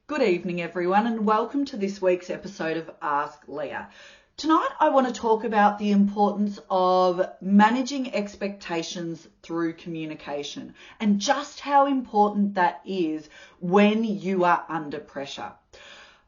Good evening, everyone, and welcome to this week's episode of Ask Leah. Tonight, I want to talk about the importance of managing expectations through communication and just how important that is when you are under pressure.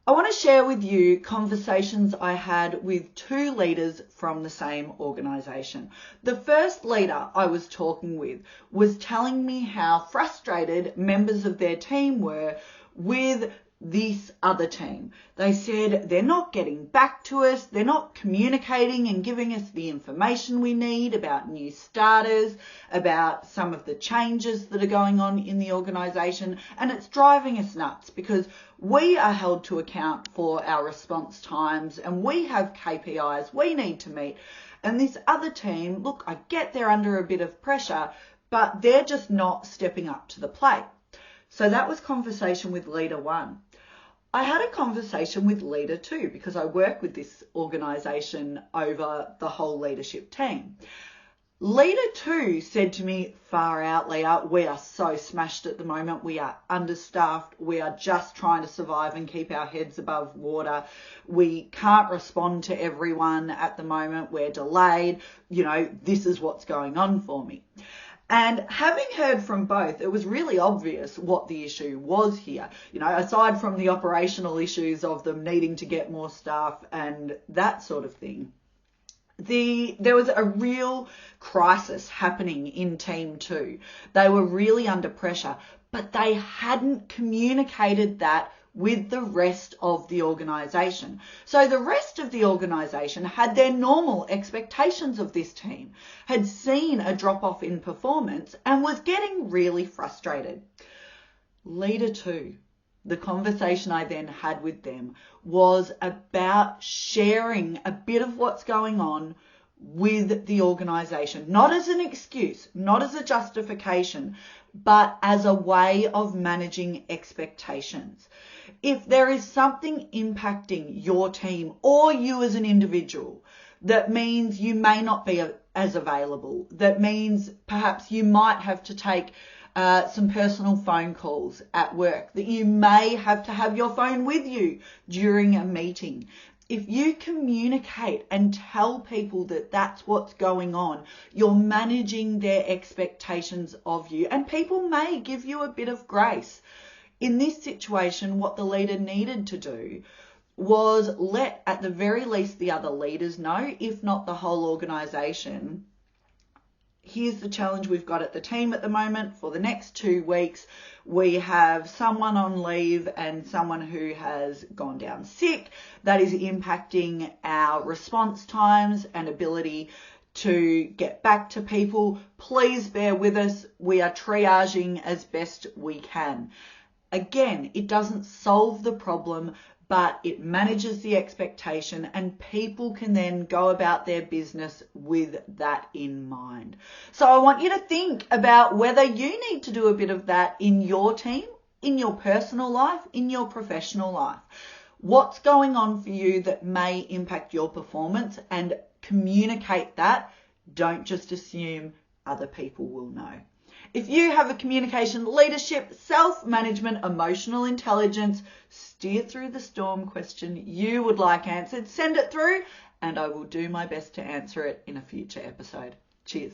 I want to share with you conversations I had with two leaders from the same organisation. The first leader I was talking with was telling me how frustrated members of their team were with this other team. They said they're not getting back to us, they're not communicating and giving us the information we need about new starters, about some of the changes that are going on in the organisation, and it's driving us nuts because we are held to account for our response times and we have KPIs we need to meet. And this other team, look, I get they're under a bit of pressure, but they're just not stepping up to the plate. So that was conversation with leader one. I had a conversation with leader two because I work with this organisation over the whole leadership team. Leader two said to me, far out, Leah, we are so smashed at the moment. We are understaffed. We are just trying to survive and keep our heads above water. We can't respond to everyone at the moment. We're delayed. This is what's going on for me. And having heard from both, it was really obvious what the issue was here. Aside from the operational issues of them needing to get more staff and that sort of thing, there was a real crisis happening in team two. They were really under pressure, but they hadn't communicated that with the rest of the organisation. So the rest of the organisation had their normal expectations of this team, had seen a drop-off in performance and was getting really frustrated. Leader two, the conversation I then had with them was about sharing a bit of what's going on with the organisation, not as an excuse, not as a justification, but as a way of managing expectations. If there is something impacting your team or you as an individual, that means you may not be as available, that means perhaps you might have to take some personal phone calls at work, that you may have to have your phone with you during a meeting. If you communicate and tell people that that's what's going on, you're managing their expectations of you, and people may give you a bit of grace. In this situation, what the leader needed to do was let, at the very least, the other leaders know, if not the whole organisation, here's the challenge we've got at the team at the moment. For the next 2 weeks, we have someone on leave and someone who has gone down sick. That is impacting our response times and ability to get back to people. Please bear with us. We are triaging as best we can. Again, it doesn't solve the problem, but it manages the expectation and people can then go about their business with that in mind. So I want you to think about whether you need to do a bit of that in your team, in your personal life, in your professional life. What's going on for you that may impact your performance, and communicate that. Don't just assume other people will know. If you have a communication, leadership, self-management, emotional intelligence, steer through the storm question you would like answered, send it through and I will do my best to answer it in a future episode. Cheers.